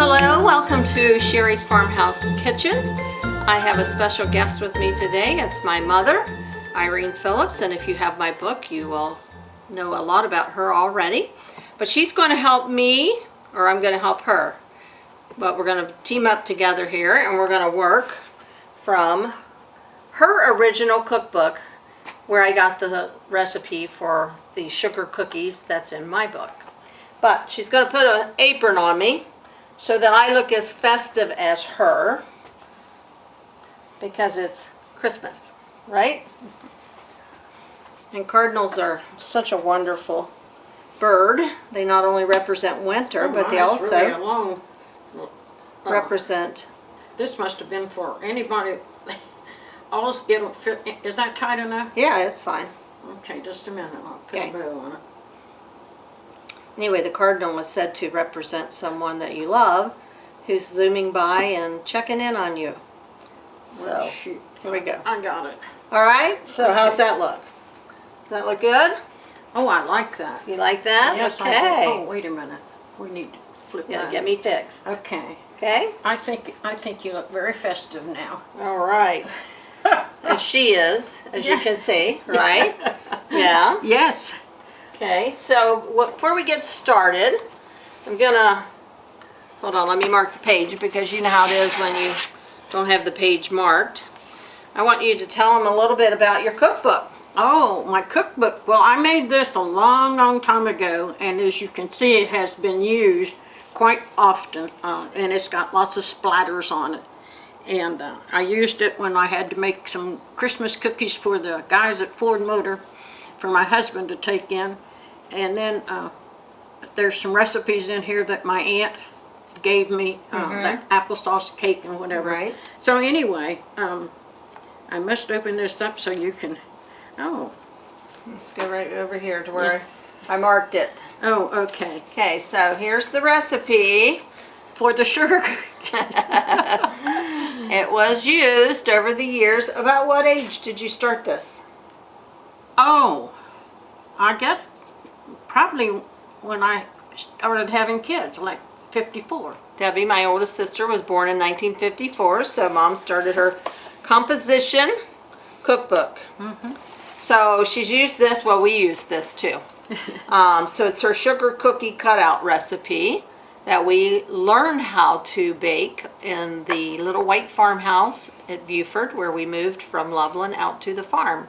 Hello, welcome to Sherry's Farmhouse Kitchen. I have a special guest with me today. It's my mother, Irene Phillips, and if you have my book, you will know a lot about her already. But she's going to help me, or I'm going to help her. But we're going to team up together here, and we're going to work from her original cookbook, where I got the recipe for the sugar cookies that's in my book. But she's going to put an apron on me so that I look as festive as her, because it's Christmas, right? And cardinals are such a wonderful bird. They not only represent winter, but they also really long, represent. This must have been for anybody. It'll fit. Is that tight enough? Yeah, it's fine. Okay, just a minute. I'll put Okay. a bow on it. Anyway, the cardinal was said to represent someone that you love who's zooming by and checking in on you. So, Oh, shoot. here we go. I got it. All right, so how's that look? Does that look good? Oh, I like that. You like that? Yes, I okay. do. Oh, wait a minute. We need to flip Yeah, that. get me fixed. Okay. Okay? I think you look very festive now. All right. And she is, as you can see, right? Yeah. Yes. Okay, so before we get started, I'm gonna, hold on, let me mark the page, because you know how it is when you don't have the page marked. I want you to tell them a little bit about your cookbook. Oh, my cookbook. Well, I made this a long, long time ago, and as you can see, it has been used quite often, and it's got lots of splatters on it. And I used it when I had to make some Christmas cookies for the guys at Ford Motor for my husband to take in. And then there's some recipes in here that my aunt gave me, that applesauce cake and whatever. Right. So anyway, I must open this up so you can, oh. Let's go right over here to where I marked it. Oh, okay. Okay, so here's the recipe. For the sugar. It was used over the years. About what age did you start this? Oh, I guess probably when I started having kids, like 54. Debbie, my oldest sister, was born in 1954, so Mom started her composition cookbook. So she's used this, well, we used this too. So it's her sugar cookie cutout recipe that we learned how to bake in the little white farmhouse at Buford, where we moved from Loveland out to the farm.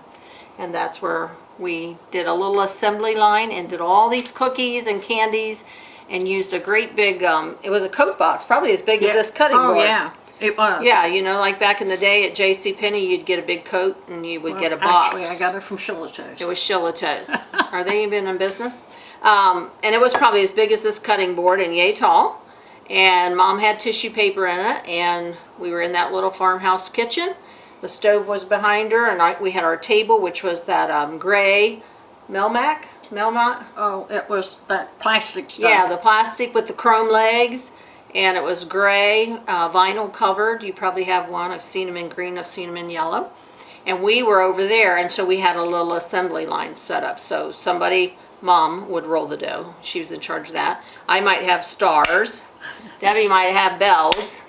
And that's where we did a little assembly line and did all these cookies and candies and used a great big, it was a Coke box, probably as big as this cutting board. Oh, yeah, it was. Yeah, you know, like back in the day at JCPenney, you'd get a big coat and you would get a box. Actually, I got it from Shillito's. It was Shillito's. Are they even in business? And it was probably as big as this cutting board and yay tall. And Mom had tissue paper in it, and we were in that little farmhouse kitchen. The stove was behind her, and we had our table, which was that gray Melmot. Oh, it was that plastic stuff. Yeah, the plastic with the chrome legs, and it was gray, vinyl covered. You probably have one. I've seen them in green, I've seen them in yellow. And we were over there, and so we had a little assembly line set up. So Mom would roll the dough. She was in charge of that. I might have stars. Debbie might have bells.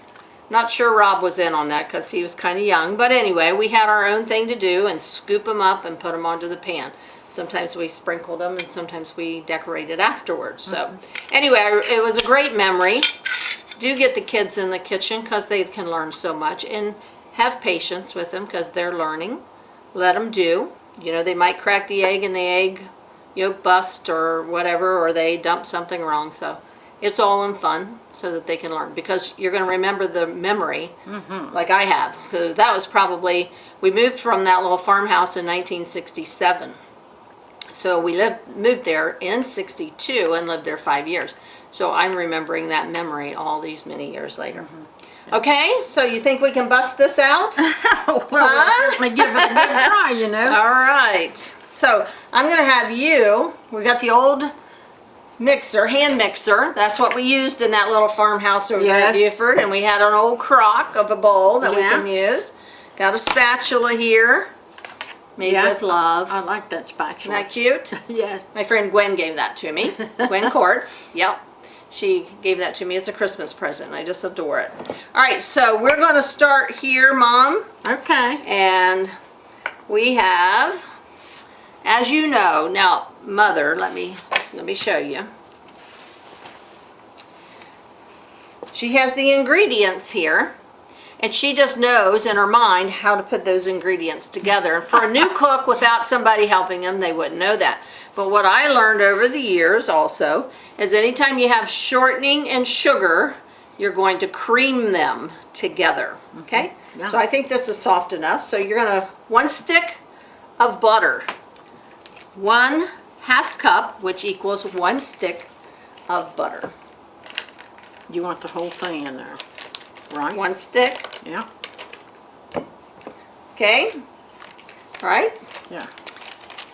Not sure Rob was in on that because he was kind of young. But anyway, we had our own thing to do and scoop them up and put them onto the pan. Sometimes we sprinkled them and sometimes we decorated afterwards. So anyway, it was a great memory. Do get the kids in the kitchen because they can learn so much. And have patience with them because they're learning. Let them do. You know, they might crack the egg and the egg yolk bust or whatever, or they dump something wrong. So it's all in fun so that they can learn, because you're going to remember the memory like I have. So that was probably, we moved from that little farmhouse in 1967. So we moved there in 62 and lived there 5 years. So I'm remembering that memory all these many years later. Okay, so you think we can bust this out? Well, we'll certainly give it a good try, you know. All right. So I'm going to have you, we got the old mixer, hand mixer. That's what we used in that little farmhouse over there at Buford. And we had an old crock of a bowl that we can use. Got a spatula here, made with love. I like that spatula. Isn't that cute? Yeah. My friend Gwen gave that to me. Gwen Quartz. Yep. She gave that to me as a Christmas present. I just adore it. All right, so we're going to start here, Mom. Okay. And we have, as you know, now, Mother, let me show you. She has the ingredients here, and she just knows in her mind how to put those ingredients together. And for a new cook, without somebody helping them, they wouldn't know that. But what I learned over the years also is anytime you have shortening and sugar, you're going to cream them together, okay? Yeah. So I think this is soft enough. So you're gonna, 1 stick of butter, 1/2 cup, which equals 1 stick of butter. You want the whole thing in there, right? 1 stick, Yeah. okay? All right. Yeah.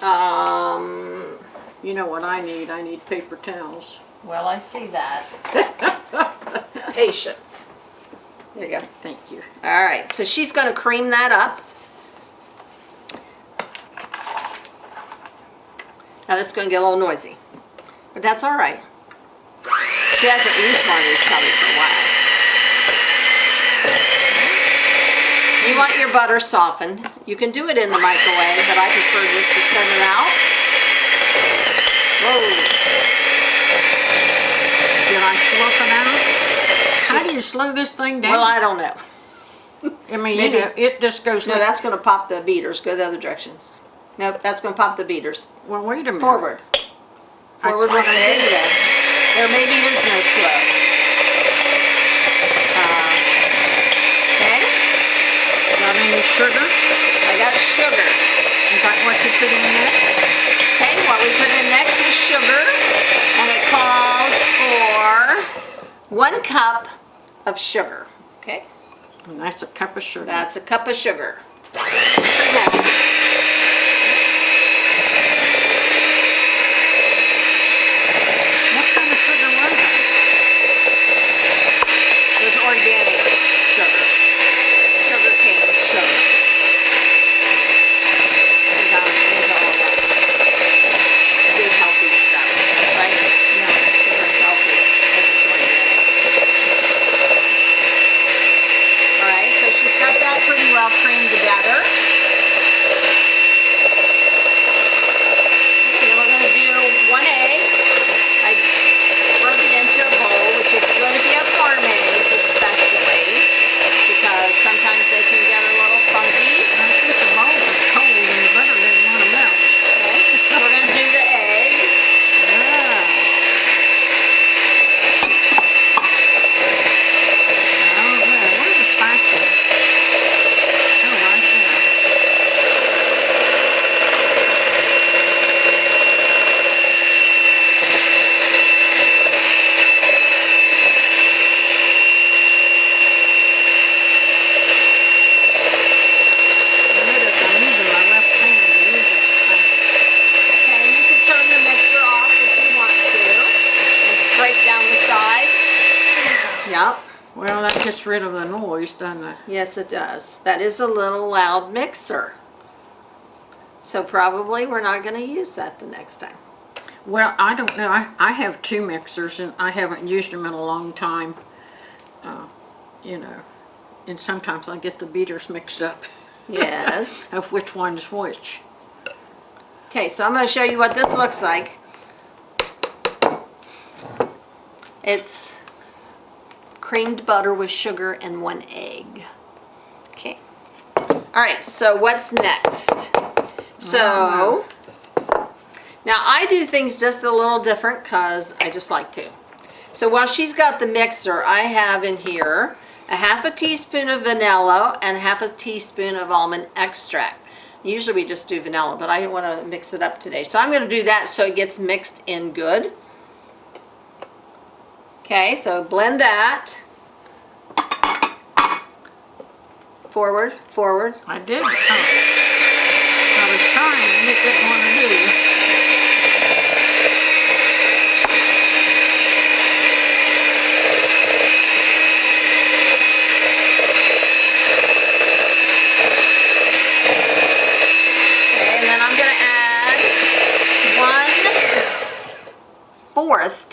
Um, You know what I need? I need paper towels. well, I see that. Patience. There you go. Thank you. All right, so she's going to cream that up. Now this is going to get a little noisy, but that's all right. She hasn't used one of these probably for a while. You want your butter softened. You can do it in the microwave, but I prefer just to set it out. Whoa. Did I slow it down? How do you slow this thing down? Well, I don't know. I mean, maybe- you know, it just goes No, like, that's going to pop the beaters. Go the other directions. Nope, that's going to pop the beaters. well, wait a minute. Forward. I Forward swear with I there did. you go. There maybe is no slow. Okay. Got any sugar? I got sugar. Is that what you put in there? Okay, what we put in next is sugar, and it calls for 1 cup of sugar. Okay, And that's a cup of sugar. that's a cup of sugar. What kind of sugar was that? It was organic sugar. Sugar cane sugar. We got all that good healthy stuff, right? Yeah. Sugar's healthy if it's organic. All right, so she's got that pretty well creamed together. Okay, we're going to do 1 egg. I broke it into a bowl, which is going to be a farm egg especially, because sometimes they can get a little funky. I think the bowl was cold and the butter didn't want to melt. Okay, so we're going to do the egg. Yeah. Oh, yeah. Where's the spatula? Oh, right there. Notice I'm using my left hand to use the spatula. Okay, you can turn the mixer off if you want to, and scrape down the sides. Yep. Well, that gets rid of the noise, doesn't it? Yes, it does. That is a little loud mixer. So probably we're not going to use that the next time. Well, I don't know. I have 2 mixers and I haven't used them in a long time. You know, and sometimes I get the beaters mixed up Yes. of which one's which. Okay, so I'm going to show you what this looks like. It's creamed butter with sugar and 1 egg. Okay. All right, so what's next? So, now I do things just a little different because I just like to. So while she's got the mixer, I have in here a 1/2 teaspoon of vanilla and 1/2 teaspoon of almond extract. Usually we just do vanilla, but I didn't want to mix it up today. So I'm going to do that so it gets mixed in good. Okay, so blend that. Forward, forward. I did. Oh. I was trying and it didn't want to do.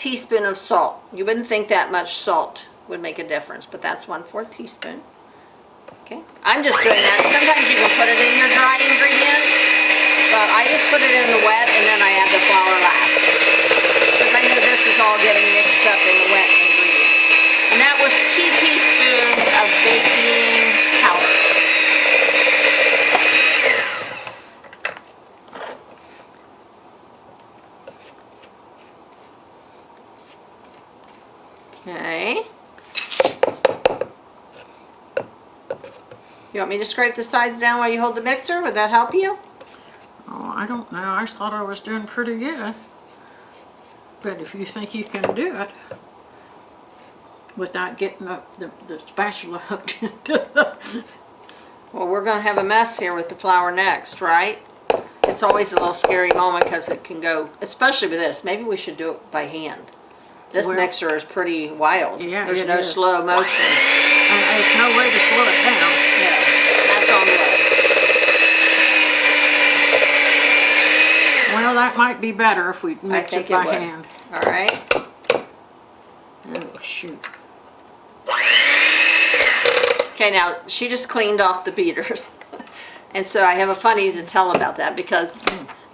teaspoon of salt. You wouldn't think that much salt would make a difference, but that's 1/4 teaspoon. Okay, I'm just doing that. Sometimes you can put it in your dry ingredients, but I just put it in the wet and then I add the flour last. Because I know this is all getting mixed up in the wet ingredients. And that was 2 teaspoons of baking powder. Okay. You want me to scrape the sides down while you hold the mixer? Would that help you? Oh, I don't know. I thought I was doing pretty good. But if you think you can do it without getting the spatula hooked into the... Well, we're going to have a mess here with the flour next, right? It's always a little scary moment because it can go, especially with this. Maybe we should do it by hand. This mixer is pretty wild. Yeah, there's no slow motion. And there's no way to slow it down. Yeah, that's on low. Well, that might be better if we mix it by hand. All right. Oh, shoot. Okay, now she just cleaned off the beaters. And so I have a funny to tell about that because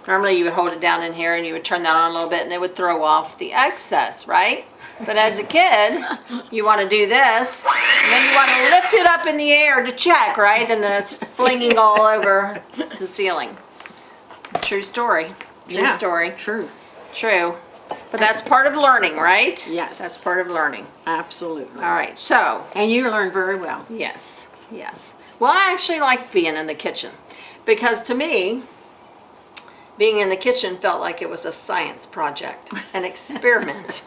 normally you would hold it down in here and you would turn that on a little bit and it would throw off the excess, right? But as a kid, you want to do this, and then you want to lift it up in the air to check, right? And then it's flinging all over the ceiling. True story. True story. True. True. But that's part of learning, right? Yes. That's part of learning. Absolutely. All right, so. And you learned very well. Yes, yes. Well, I actually liked being in the kitchen because to me, being in the kitchen felt like it was a science project, an experiment,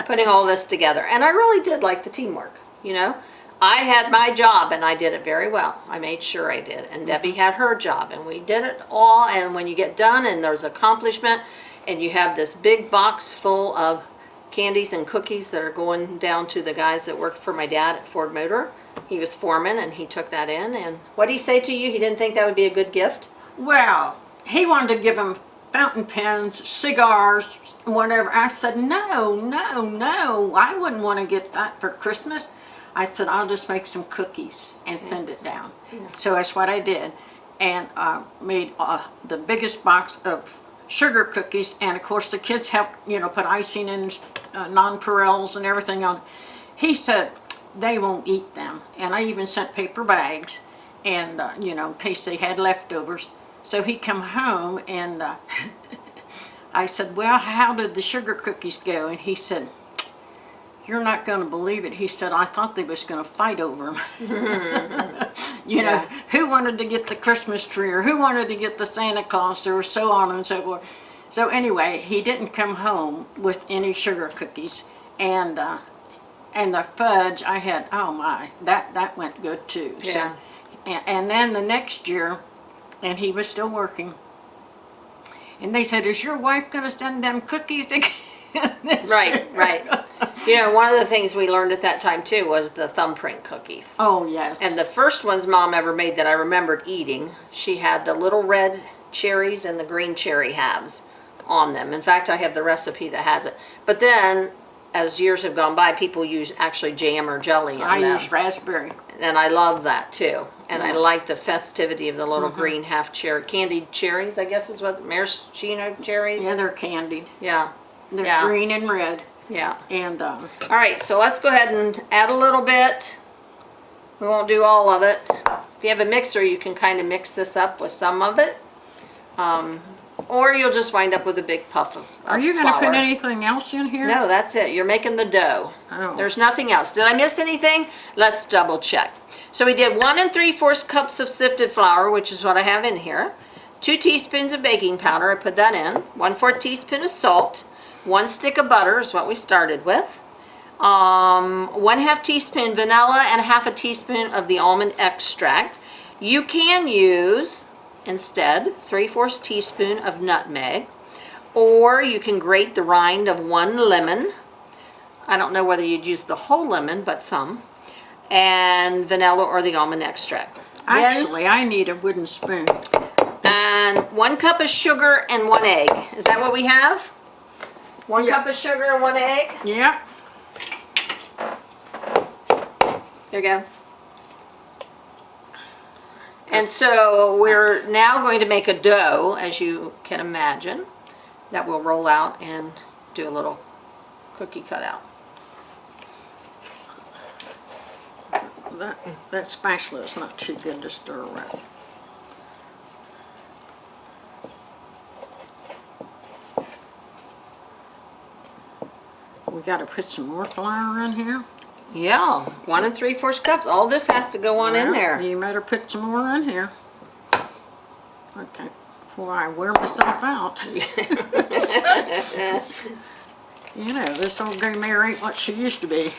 putting all this together. And I really did like the teamwork, you know. I had my job and I did it very well. I made sure I did. And Debbie had her job and we did it all. And when you get done and there's accomplishment and you have this big box full of candies and cookies that are going down to the guys that worked for my dad at Ford Motor. He was foreman and he took that in. And what did he say to you? He didn't think that would be a good gift? Well, he wanted to give him fountain pens, cigars, whatever. I said, no, no, no. I wouldn't want to get that for Christmas. I said, I'll just make some cookies and send it down. So that's what I did. And made the biggest box of sugar cookies. And of course the kids helped, you know, put icing in, nonpareils and everything on. He said, they won't eat them. And I even sent paper bags and, you know, in case they had leftovers. So he come home and I said, well, how did the sugar cookies go? And he said, you're not going to believe it. He said, I thought they was going to fight over them. You know, who wanted to get the Christmas tree or who wanted to get the Santa Claus or so on and so forth. So anyway, he didn't come home with any sugar cookies. And the fudge I had, oh my, that went good too. Yeah. So, and then the next year, and he was still working, and they said, is your wife going to send them cookies again? Right, right. You know, one of the things we learned at that time too was the thumbprint cookies. Oh, yes. And the first ones Mom ever made that I remembered eating, she had the little red cherries and the green cherry halves on them. In fact, I have the recipe that has it. But then, as years have gone by, people use actually jam or jelly in them. I use raspberry. And I love that too. And I like the festivity of the little green half cherry, candied cherries, I guess is what, maraschino cherries? Yeah, they're candied. Yeah. They're green and red. Yeah. And all right, so let's go ahead and add a little bit. We won't do all of it. If you have a mixer, you can kind of mix this up with some of it. Or you'll just wind up with a big puff of are you going to flour. put anything else in here? No, that's it. You're making the dough. Oh. There's nothing else. Did I miss anything? Let's double check. So we did 1 3/4 cups of sifted flour, which is what I have in here. 2 teaspoons of baking powder. I put that in. 1/4 teaspoon of salt. 1 stick of butter is what we started with. 1/2 teaspoon vanilla and 1/2 teaspoon of the almond extract. You can use instead 3/4 teaspoon of nutmeg, or you can grate the rind of 1 lemon. I don't know whether you'd use the whole lemon, but some. And vanilla or the almond extract. Actually, I need a wooden spoon. And 1 cup of sugar and 1 egg. Is that what we have? 1 Yeah. cup of sugar and 1 egg. Yeah. There you go. And so we're now going to make a dough, as you can imagine, that we'll roll out and do a little cookie cutout. That spatula is not too good to stir around. We got to put some more flour in here. Yeah, 1 3/4 cups. All this has to go on in Well, there. You better put some more in here. Okay, before I wear myself out. You know, this old gray mare ain't what she used to be.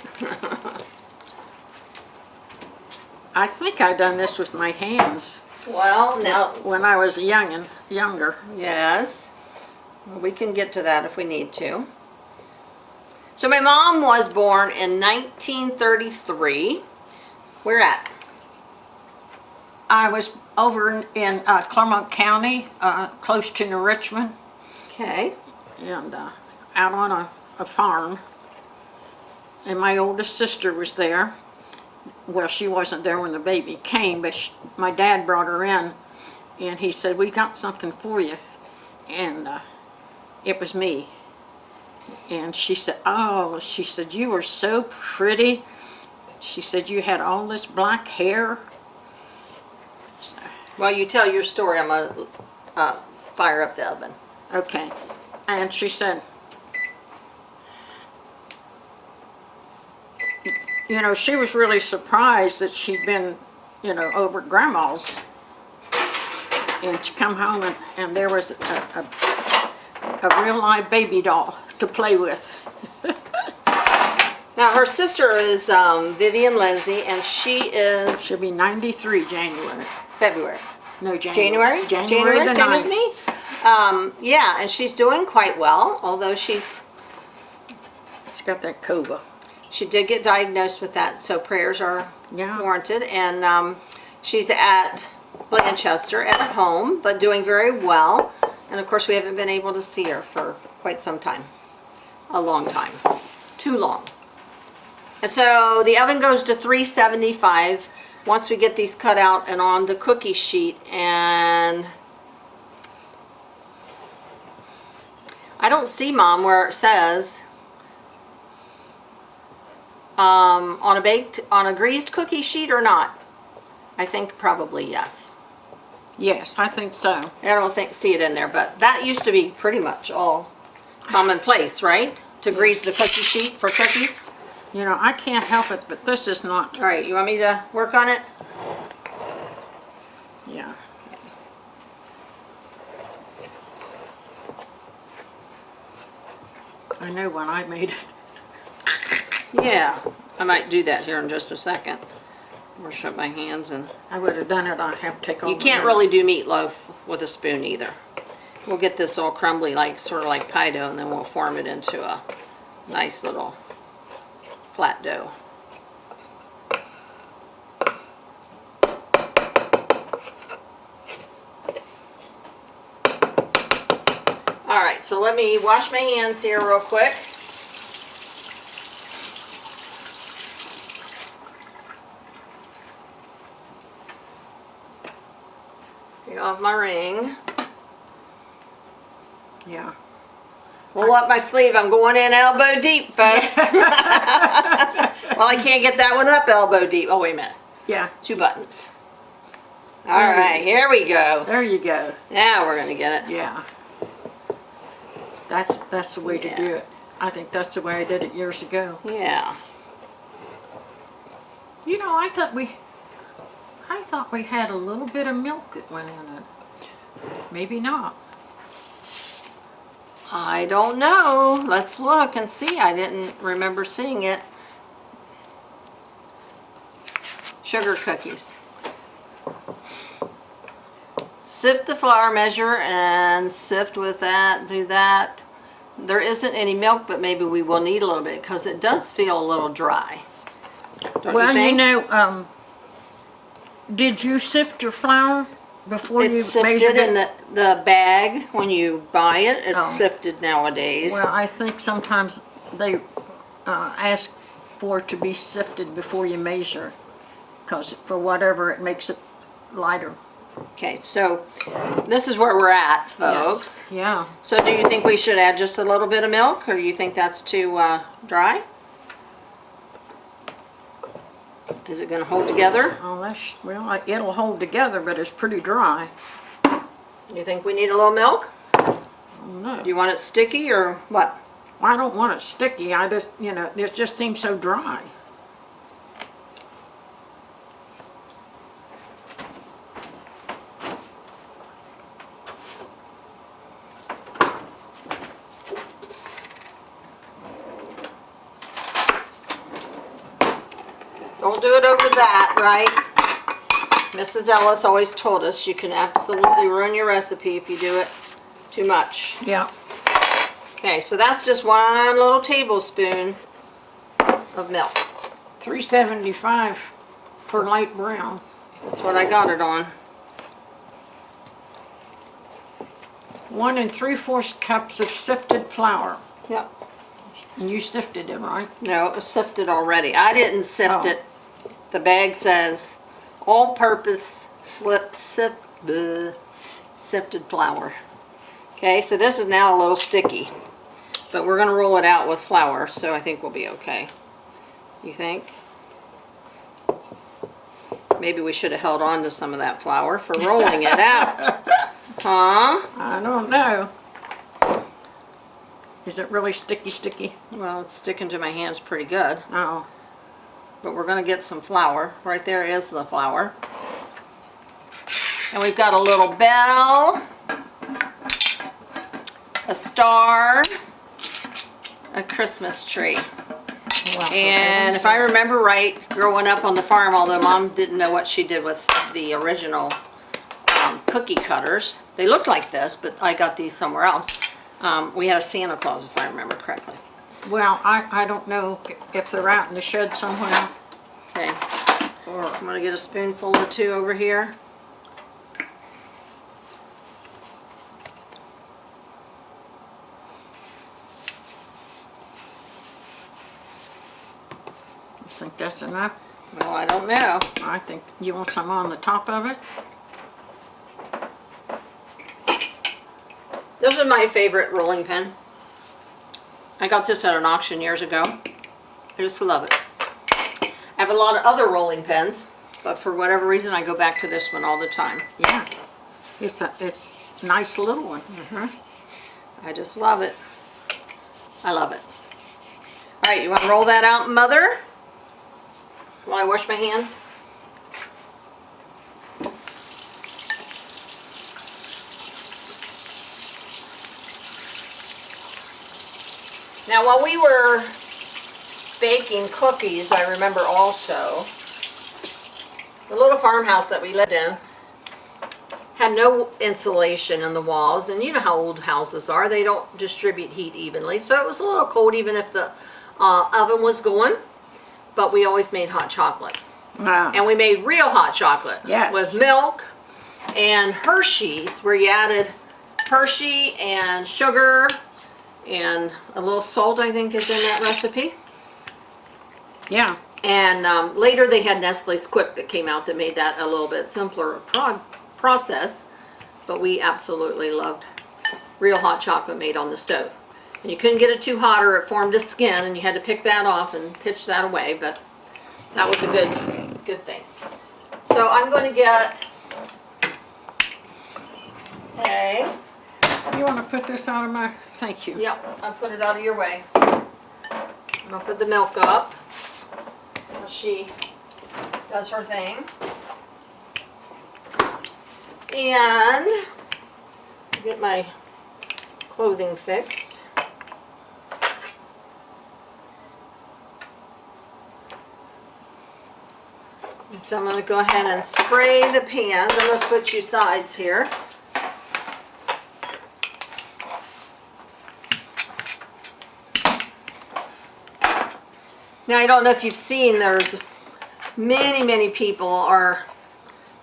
I think I done this with my hands Well, now, when I was younger. yes, we can get to that if we need to. So my mom was born in 1933. Where at? I was over in Clermont County, close to New Richmond, Okay. and out on a farm. And my oldest sister was there. Well, she wasn't there when the baby came, but my dad brought her in, and he said, "We got something for you," and it was me. And she said, "Oh," she said, "you were so pretty." She said, "You had all this black hair." So, While you tell your story, I'm going to fire up the oven. okay. And she said, you know, she was really surprised that she'd been, you know, over at Grandma's. And to come home and there was a real live baby doll to play with. Now, her sister is Vivian Lindsay, and she'll She'll be 93 January. February. No, January. January, the same as 9th. me. Yeah, and she's doing quite well, although It's got that cova. she did get diagnosed with that, so prayers are Yeah. warranted. And she's at Blanchester at home, but doing very well. And of course, we haven't been able to see her for quite some time. A long time. Too long. And so the oven goes to 375 once we get these cut out and on the cookie sheet. And I don't see, Mom, where it says on a greased cookie sheet or not. I think probably yes. Yes, I think so. I don't see it in there, but that used to be pretty much all commonplace, right? To grease the cookie sheet for cookies. You know, I can't help it, but this is not. All right, you want me to work on it? Yeah. I know when I made it. Yeah, I might do that here in just a second. Wash up my hands, and I would have done it. I have to take all you the can't money. really do meatloaf with a spoon either. We'll get this all crumbly, like sort of like pie dough, and then we'll form it into a nice little flat dough. All right, so let me wash my hands here real quick. Take off my ring. Yeah. Roll up my sleeve. I'm going in elbow deep, folks. Well, I can't get that one up elbow deep. Oh, wait a minute. Yeah. 2 buttons. All right, here we go. There you go. Now we're going to get it. Yeah. That's the way to do Yeah. it. I think that's the way I did it years ago. Yeah. You know, I thought we had a little bit of milk that went in it. Maybe not. I don't know. Let's look and see. I didn't remember seeing it. Sugar cookies. Sift the flour, measure, and sift with that, do that. There isn't any milk, but maybe we will need a little bit because it does feel a little dry. Don't Well, you think? know, did you sift your flour? before you It's measured sifted in it? the bag when you buy it. It's Oh. sifted nowadays. Well, I think sometimes they ask for it to be sifted before you measure, because for whatever, it makes it lighter. Okay, so this is where we're at, folks. Yes. Yeah. So do you think we should add just a little bit of milk, or you think that's too dry? Is it going to hold together? Oh, well, it'll hold together, but it's pretty dry. You think we need a little milk? Oh, no. Do you want it sticky or what? I don't want it sticky. I just, it just seems so dry. Don't do it over that, right? Mrs. Ellis always told us you can absolutely ruin your recipe if you do it too much. Yeah. Okay, so that's just 1 little tablespoon of milk. $3.75 for light brown. That's what I got it on. 1 3/4 cups of sifted flour. Yep. And you sifted it, right? No, it was sifted already. I didn't sift Oh. it. The bag says all-purpose sifted flour. Okay, so this is now a little sticky, but we're going to roll it out with flour, so I think we'll be okay. You think? Maybe we should have held on to some of that flour for rolling it out. Huh? I don't know. Is it really sticky? Well, it's sticking to my hands pretty good, Oh. but we're going to get some flour. Right there is the flour. And we've got a little bell, a star, a Christmas tree. Well, And if I remember right, growing up on the farm, although Mom didn't know what she did with the original cookie cutters, they looked like this, but I got these somewhere else. We had a Santa Claus, if I remember correctly. Well, I don't know if they're out in the shed somewhere. Okay, I'm going to get a spoonful or two over here. You think that's enough? Well, I don't know. I think you want some on the top of it. This is my favorite rolling pin. I got this at an auction years ago. I just love it. I have a lot of other rolling pins, but for whatever reason I go back to this one all the time. Yeah. It's a nice little one. I just love it. I love it. All right, you want to roll that out, Mother? While I wash my hands? Now, while we were baking cookies, I remember also the little farmhouse that we lived in had no insulation in the walls, and you know how old houses are. They don't distribute heat evenly, so it was a little cold even if the oven was going, but we always made hot chocolate. Wow. And we made real hot chocolate. Yes. With milk and Hershey's, where you added Hershey and sugar and a little salt, I think, is in that recipe. Yeah. And later they had Nestle's Quick that came out that made that a little bit simpler process. But we absolutely loved real hot chocolate made on the stove. And you couldn't get it too hot or it formed a skin, and you had to pick that off and pitch that away. But that was a good thing. So I'm going to get a... You want to put this out of my... Thank you. Yep, I'll put it out of your way. I'll put the milk up while she does her thing. And get my clothing fixed. And so I'm going to go ahead and spray the pans. I'm going to switch you sides here. Now, I don't know if you've seen, there's many people are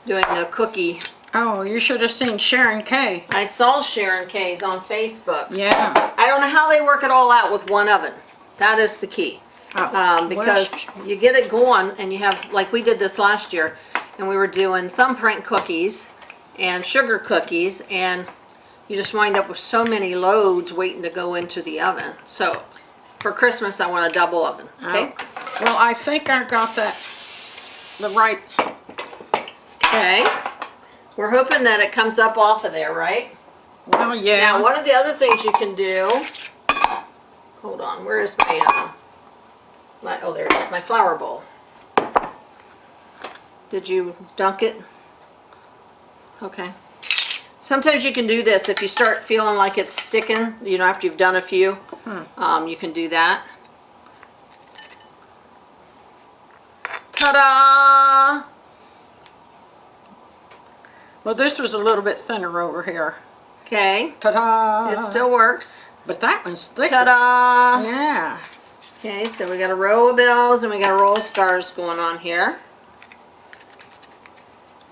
doing the cookie Oh, you should have seen Sharon Kay. I saw Sharon Kay's on Facebook. Yeah. I don't know how they work it all out with one oven. That is the key. Because you get it going and you have, like we did this last year, and we were doing thumbprint cookies and sugar cookies, and you just wind up with so many loads waiting to go into the oven. So for Christmas, I want a double oven. Okay. Well, I think I got that the right. Okay. We're hoping that it comes up off of there, right? Well, yeah. Now, one of the other things you can do. Hold on. Where is my oh, there it is. My flour bowl. Did you dunk it? Okay. Sometimes you can do this if you start feeling like it's sticking, you know, after you've done a few. You can do that. Ta-da! Well, this was a little bit thinner over here. Okay. Ta-da! It still works. But that one's thicker. Ta-da! Yeah. Okay, so we got a row of bells and we got a row of stars going on here.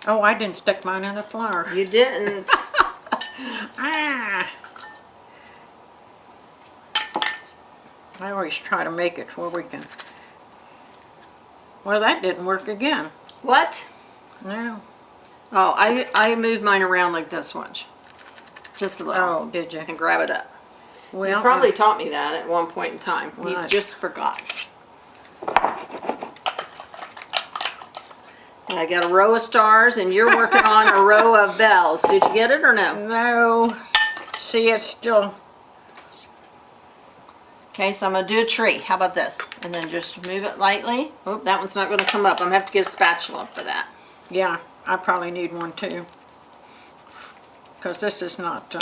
Oh, I didn't stick mine in the flour. You didn't. Ah. I always try to make it where we can. Well, that didn't work again. What? No. Oh, I moved mine around like this once. Just a little. Oh, did you? And grab it up. Well, You probably taught me that at one point in time. You Right. just forgot. And I got a row of stars and you're working on a row of bells. Did you get it or no? No. See, it's still. Okay, so I'm going to do a tree. How about this? And then just move it lightly. Oh, that one's not going to come up. I'm going to have to get a spatula for that. Yeah, I probably need one too. Because this is not.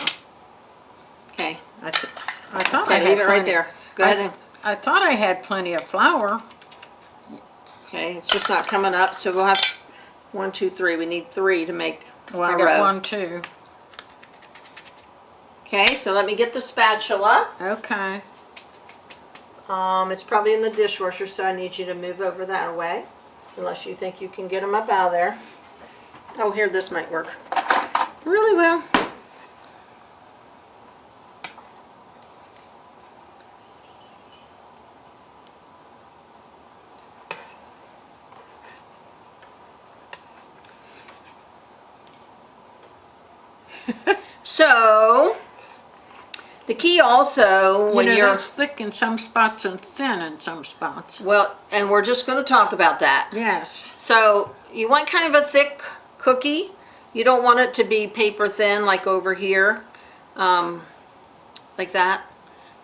Okay. I thought I Okay, had leave it right plenty- there. Go ahead and... I thought I had plenty of flour. Okay, it's just not coming up, so we'll have 1, 2, 3. We need 3 to make Well, I a got row. 1, 2. Okay, so let me get the spatula. Okay. It's probably in the dishwasher, so I need you to move over that way, unless you think you can get them up out of there. Oh, here, this might work really well. So, the key also, when You know, you're, it's thick in some spots and thin in some spots. well, and we're just going to talk about that. Yes. So, you want kind of a thick cookie. You don't want it to be paper thin like over here, like that.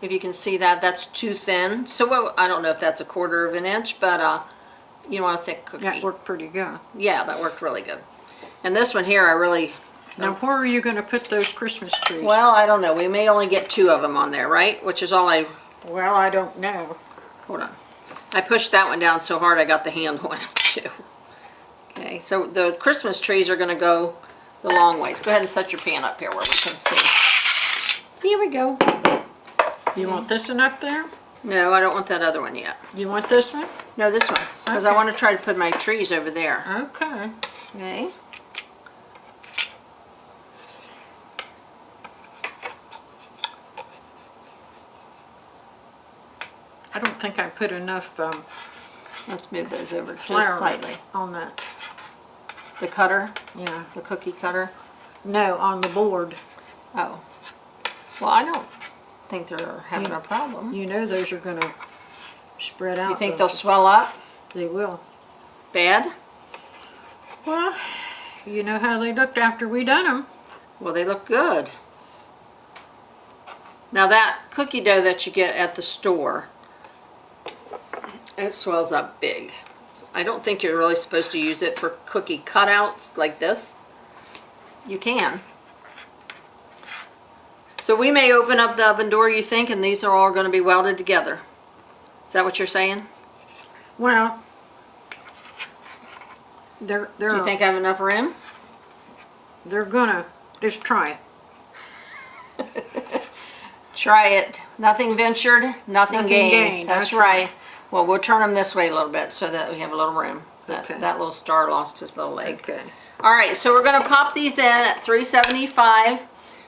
If you can see that, that's too thin. So, well, I don't know if that's 1/4 of an inch, but you want a thick cookie. That worked pretty good. Yeah, that worked really good. And this one here, I really... Now, where are you going to put those Christmas trees? Well, I don't know. We may only get 2 of them on there, right? Which is all I... Well, I don't know. Hold on. I pushed that one down so hard I got the handle in it too. Okay, so the Christmas trees are going to go the long ways. Go ahead and set your pan up here where we can see. Here we go. You want this one up there? No, I don't want that other one yet. You want this one? No, this one. Because I Okay. want to try to put my trees over there. Okay. Okay. I don't think I put enough Let's move those over just flour slightly. on that. The cutter, Yeah. the cookie cutter. No, on the board. Oh. Well, I don't think they're having a problem. You know those are going to spread out. You think don't they'll swell up? They will. Bad? Well, you know how they looked after we done them. Well, they look good. Now that cookie dough that you get at the store, it swells up big. I don't think you're really supposed to use it for cookie cutouts like this. You can. So we may open up the oven door, you think, and these are all going to be welded together. Is that what you're saying? Well, they're Do you think I have enough room? they're gonna just try it. Try it. Nothing ventured, nothing Nothing gained. gained, That's that's right. Well, we'll turn them this way a little bit so that we have a little room. Okay. That little star lost his little leg. Okay. All right, so we're gonna pop these in at 375.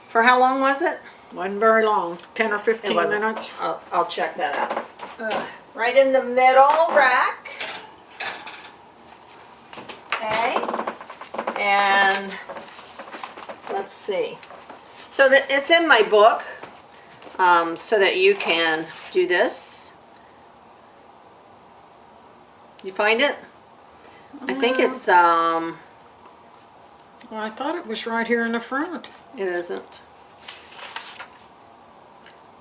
For how long was it? Wasn't very long, 10 or 15 wasn't. minutes. I'll check that out. Right in the middle rack. Okay. And let's see. So that it's in my book, so that you can do this. You find it? I think it's Well, I thought it was right here in the front. it isn't.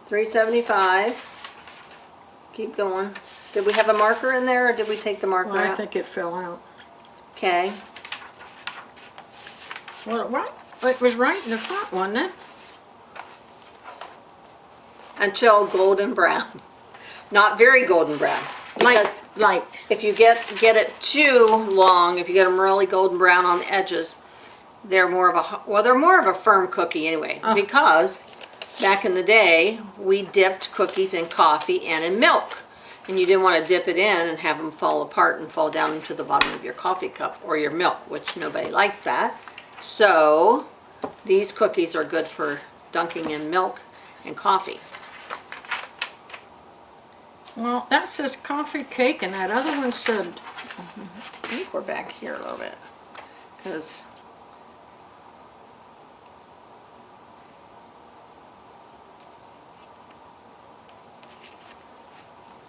375. Keep going. Did we have a marker in there, or did we take the marker Well, I out? think it fell out. Okay. Well, it was right in the front, wasn't it? Until golden brown. Not very golden brown. Because Like, if you get it too long, if you get them really golden brown on the edges, they're more of a firm cookie anyway. Because back in the day, we dipped cookies in coffee and in milk. And you didn't want to dip it in and have them fall apart and fall down into the bottom of your coffee cup or your milk, which nobody likes that. So these cookies are good for dunking in milk and coffee. well, that says coffee cake, and that other one said, I think we're back here a little bit. Because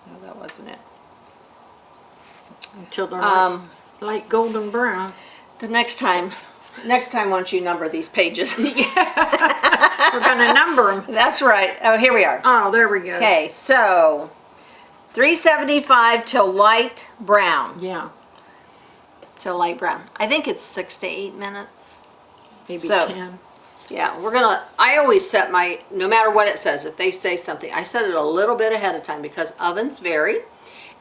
no, that wasn't it. until they're like light golden brown. The next time, why don't you number these pages? We're gonna number them. That's right. Oh, here we are. Oh, there we go. Okay, so 375 till light brown. Yeah, Till light brown. I think it's 6 to 8 minutes. maybe So- 10. Yeah, I always set no matter what it says, if they say something, I set it a little bit ahead of time because ovens vary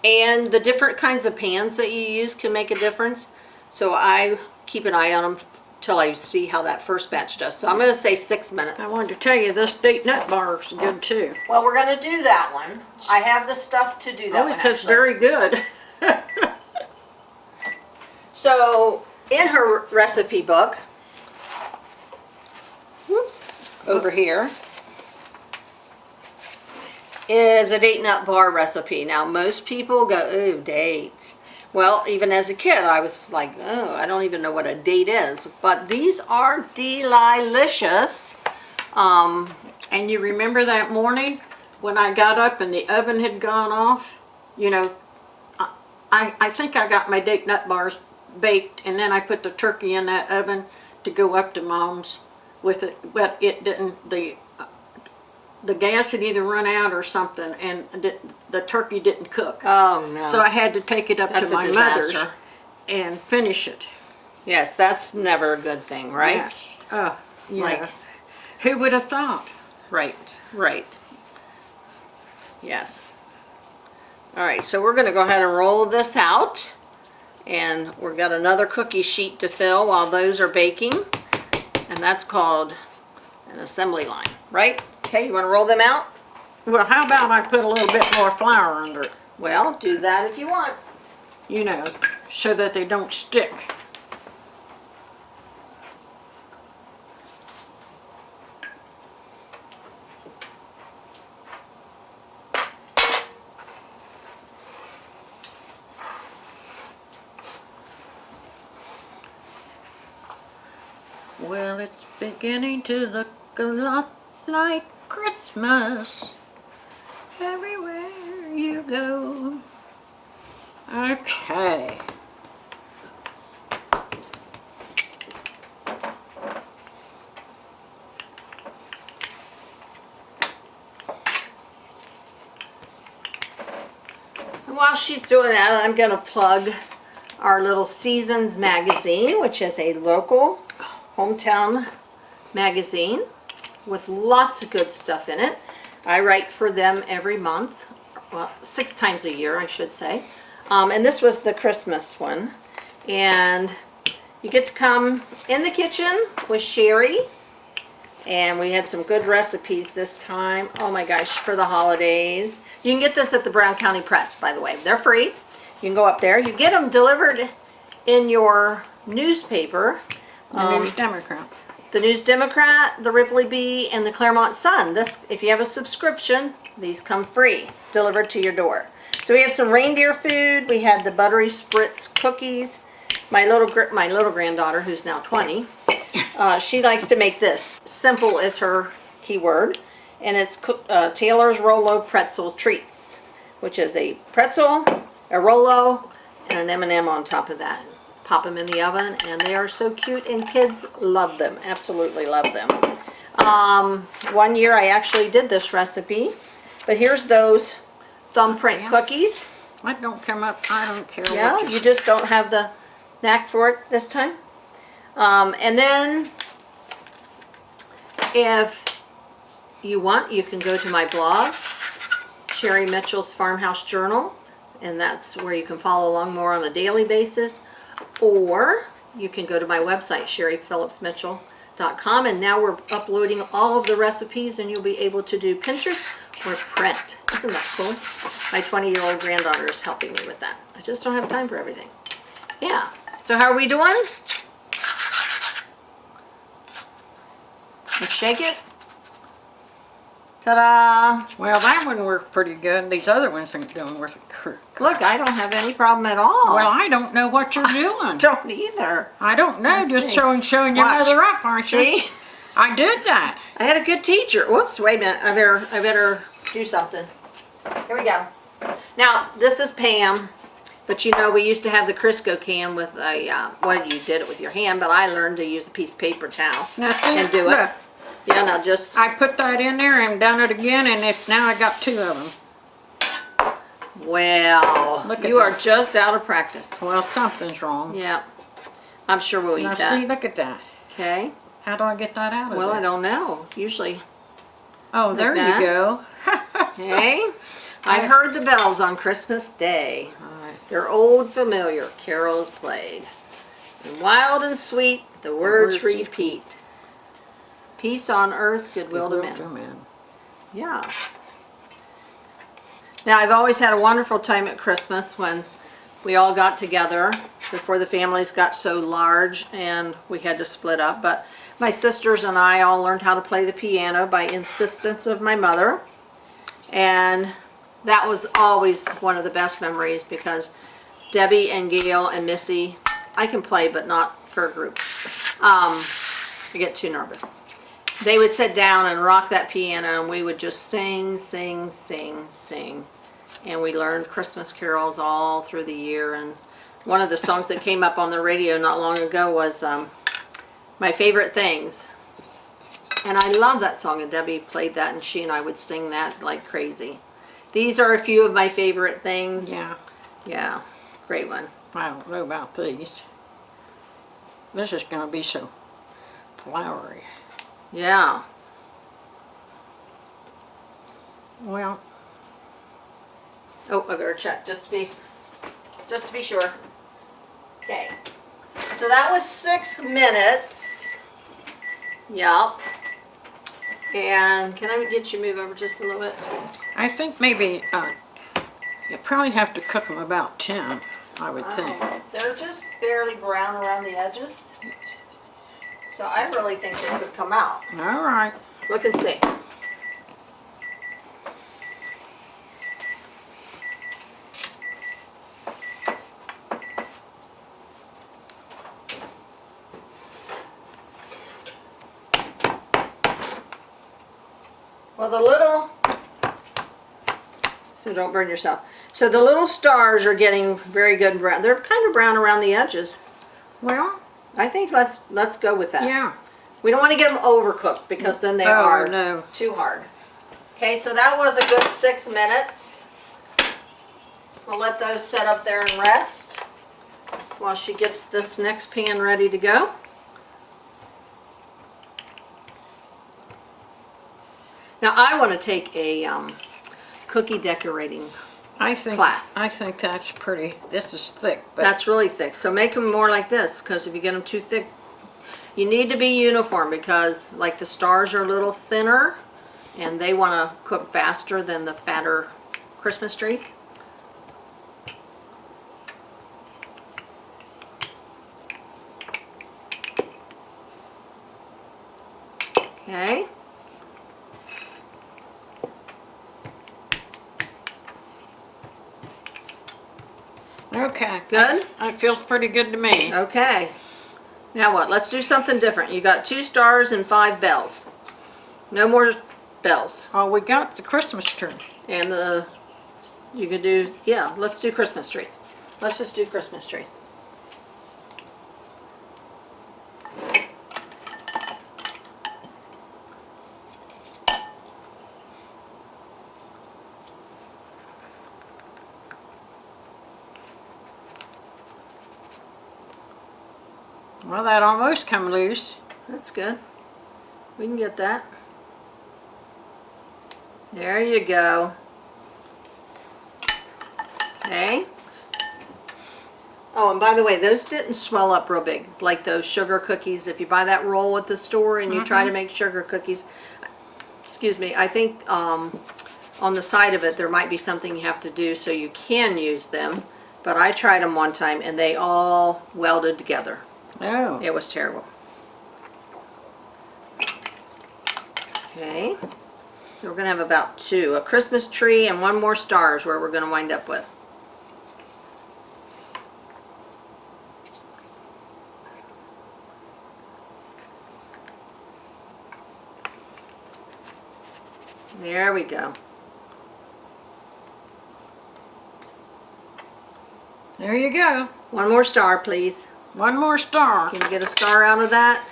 and the different kinds of pans that you use can make a difference. So I keep an eye on them till I see how that first batch does. So I'm going to say 6 minutes. I wanted to tell you this date nut bar is good too. Well, we're going to do that one. I have the stuff to do that Oh, one. it says actually. very good. So in her recipe book, over here, is a date nut bar recipe. Now most people go, ooh, dates. Well, even as a kid, I was like, oh, I don't even know what a date is. But these are delicious. And you remember that morning when I got up and the oven had gone off? You know, I think I got my date nut bars baked, and then I put the turkey in that oven to go up to Mom's with it, but it didn't. The gas had either run out or something, and the turkey didn't cook. Oh, no. So I had to take it up That's to a my disaster. mother's and finish it. Yes, that's never a good thing, right? Yes. Yeah. Like- Who would have thought? Right, right. Yes. All right, so we're going to go ahead and roll this out. And we've got another cookie sheet to fill while those are baking. And that's called an assembly line, right? Okay, you want to roll them out? Well, how about I put a little bit more flour under it? Well, do that if you want. You know, so that they don't stick. Well, it's beginning to look a lot like Christmas everywhere you go. Okay. And while she's doing that, I'm going to plug our little Seasons magazine, which is a local hometown magazine with lots of good stuff in it. I write for them every month, well, 6 times a year, I should say. And this was the Christmas one. And you get to come in the kitchen with Sherry. And we had some good recipes this time. Oh my gosh, for the holidays. You can get this at the Brown County Press, by the way. They're free. You can go up there. You get them delivered in your newspaper. The News Democrat. The News Democrat, the Ripley Bee, and the Claremont Sun. This, if you have a subscription, these come free, delivered to your door. So we have some reindeer food. We had the buttery spritz cookies. My little granddaughter, who's now 20, she likes to make this. Simple is her keyword, and it's Taylor's Rolo pretzel treats, which is a pretzel, a Rolo, and an M&M on top of that. Pop them in the oven, and they are so cute, and kids love them. Absolutely love them. One year I actually did this recipe, but here's those thumbprint cookies. I don't come up. I don't care. Yeah, what you just don't have the knack for it this time. And then, if you want, you can go to my blog, Sherry Mitchell's Farmhouse Journal, and that's where you can follow along more on a daily basis. Or you can go to my website, sherryphillipsmitchell.com, and now we're uploading all of the recipes, and you'll be able to do Pinterest or print. Isn't that cool? My 20-year-old granddaughter is helping me with that. I just don't have time for everything. Yeah. So how are we doing? Let's shake it. Ta-da! Well, that one worked pretty good. These other ones ain't doing worth a crew. Look, I don't have any problem at all. Well, I don't know what you're doing. I don't either. I don't know. Let's Just see. showing your Watch. mother up, aren't you? See? I did that. I had a good teacher. Whoops, wait a minute. I better do something. Here we go. Now, this is Pam, but you know we used to have the Crisco can with a, well, you did it with your hand, but I learned to use a piece of paper towel Now, see, and do it. look, Yeah, now just, I put that in there and done it again, and now I got 2 of them. well, Look at you are that. just out of practice. Well, something's wrong. Yeah, I'm sure we'll eat Now, that. see, look at that. Okay. How do I get that out of Well, there? I don't know. Usually, Oh, there that. you go. okay. I heard the bells on Christmas Day. Alright. Their old familiar carols played. And wild and sweet, the words words repeat. Peace on earth, goodwill to men. Yeah. Now, I've always had a wonderful time at Christmas when we all got together before the families got so large and we had to split up. But my sisters and I all learned how to play the piano by insistence of my mother. And that was always one of the best memories because Debbie and Gail and Missy, I can play, but not for a group. I get too nervous. They would sit down and rock that piano, and we would just sing, sing, sing, sing. And we learned Christmas carols all through the year. And one of the songs that came up on the radio not long ago was My Favorite Things. And I love that song, and Debbie played that, and she and I would sing that like crazy. These are a few of my favorite things. Yeah. Yeah, great one. I don't know about these. This is going to be so flowery. Yeah. Well, Oh, I better check just to be sure. Okay. So that was 6 minutes. Yep. And can I get you to move over just a little bit? I think maybe you probably have to cook them about 10, I would think. They're just barely brown around the edges. So I really think they could come out. All right. Look and see. Well, the little, so don't burn yourself. So the little stars are getting very good brown. They're kind of brown around the edges. Well, I think let's go with that. yeah. We don't want to get them overcooked because then they are no. too hard. Okay, so that was a good 6 minutes. We'll let those set up there and rest while she gets this next pan ready to go. Now I want to take a cookie decorating class. I think that's pretty. This is thick, but That's really thick. So make them more like this, because if you get them too thick, you need to be uniform, because like the stars are a little thinner and they want to cook faster than the fatter Christmas trees. Okay. Okay. Good? It feels pretty good to me. Okay. Now what? Let's do something different. You got 2 stars and 5 bells. No more bells. Oh, we got the Christmas tree. And you could do, yeah, let's do Christmas trees. Let's just do Christmas trees. Well, that almost come loose. That's good. We can get that. There you go. Okay. Oh, and by the way, those didn't swell up real big, like those sugar cookies. If you buy that roll at the store and you try to make sugar cookies, excuse me, I think on the side of it there might be something you have to do so you can use them. But I tried them one time and they all welded together. Oh. It was terrible. Okay. So we're going to have about 2. A Christmas tree and 1 more star is where we're going to wind up with. There we go. There you go. 1 more star, please. 1 more star. Can you get a star out of that?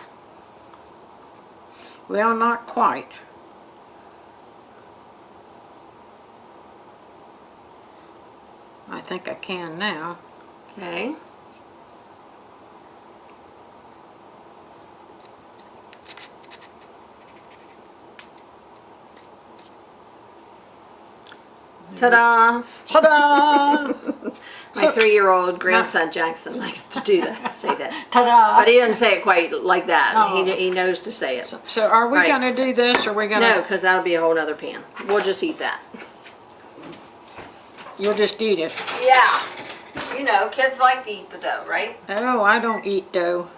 Well, not quite. I think I can now. Okay. Ta-da! Ta-da! My 3-year-old grandson Jackson likes to do that, say that. Ta-da! But he doesn't say it quite like that. Oh. He knows to say it. So are we Right. going to do this, or are we going to... No, because that'll be a whole nother pan. We'll just eat that. You'll just eat it. Yeah. You know, kids like to eat the dough, right? Oh, I don't eat dough.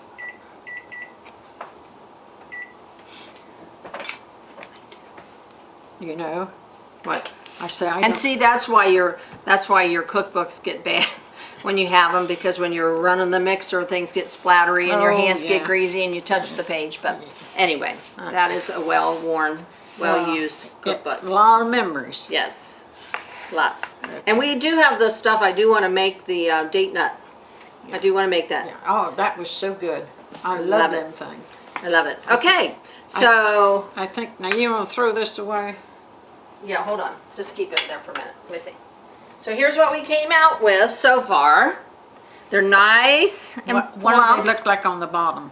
You know, What? I say I And don't... see, that's why your cookbooks get bad when you have them, because when you're running the mixer, things get splattery and your Oh, hands yeah. get greasy and you touch the page. But anyway, that is a well-worn, well-used cookbook. A lot of memories. Yes, lots. And we do have the stuff. I do want to make the date nut. I do want to make that. Yeah. Oh, that was so good. I Love love it. them things. I love it. Okay, so I think, now you want to throw this away? yeah, hold on. Just keep it there for a minute. Let me see. So here's what we came out with so far. They're nice and What do plump. they look like on the bottom?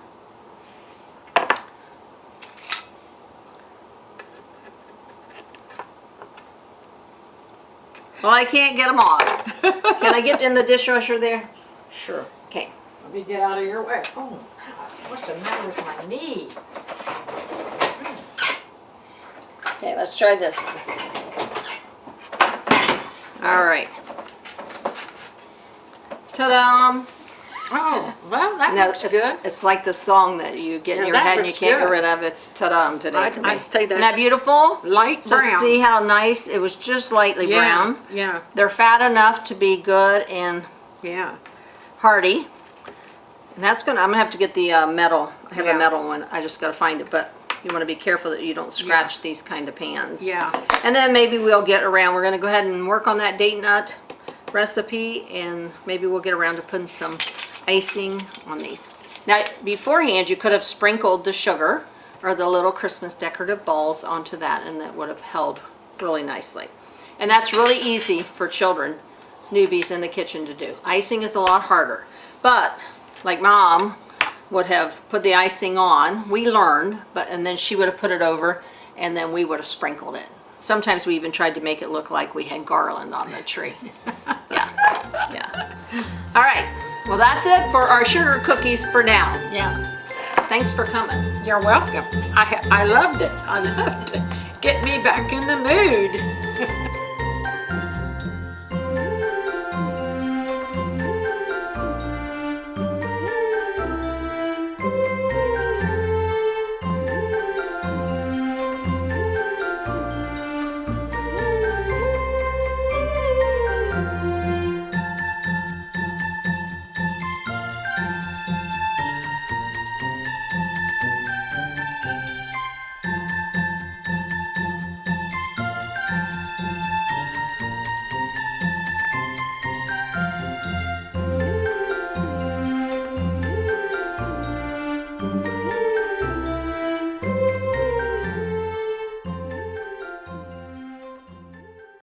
Well, I can't get them off. Can I get in the dishwasher there? Sure. Okay. Let me get out of your way. Oh, God, what's the matter with my knee? Okay, let's try this one. All right. Ta-da! Oh, well, that Now, looks it's, good. it's like the song that you get in Yeah, your that head and you looks can't get good. rid of. It's ta-da today for me. I'd say Isn't that that's beautiful? light So brown. see how nice? It was just lightly brown. Yeah, They're fat enough to be good and yeah. hearty. And that's I'm gonna have to get the metal. I have Yeah. a metal one. I just gotta find it, but you want to be careful that you don't scratch these kind of pans. Yeah. And then maybe we'll get around. We're gonna go ahead and work on that date nut recipe, and maybe we'll get around to putting some icing on these. Now, beforehand, you could have sprinkled the sugar or the little Christmas decorative balls onto that, and that would have held really nicely. And that's really easy for children, newbies in the kitchen, to do. Icing is a lot harder, but like Mom would have put the icing on. We learned, and then she would have put it over, and then we would have sprinkled it. Sometimes we even tried to make it look like we had garland on the tree. Yeah. All right. Well, that's it for our sugar cookies for now. Yeah. Thanks for coming. You're welcome. I loved it. I loved it. Get me back in the mood.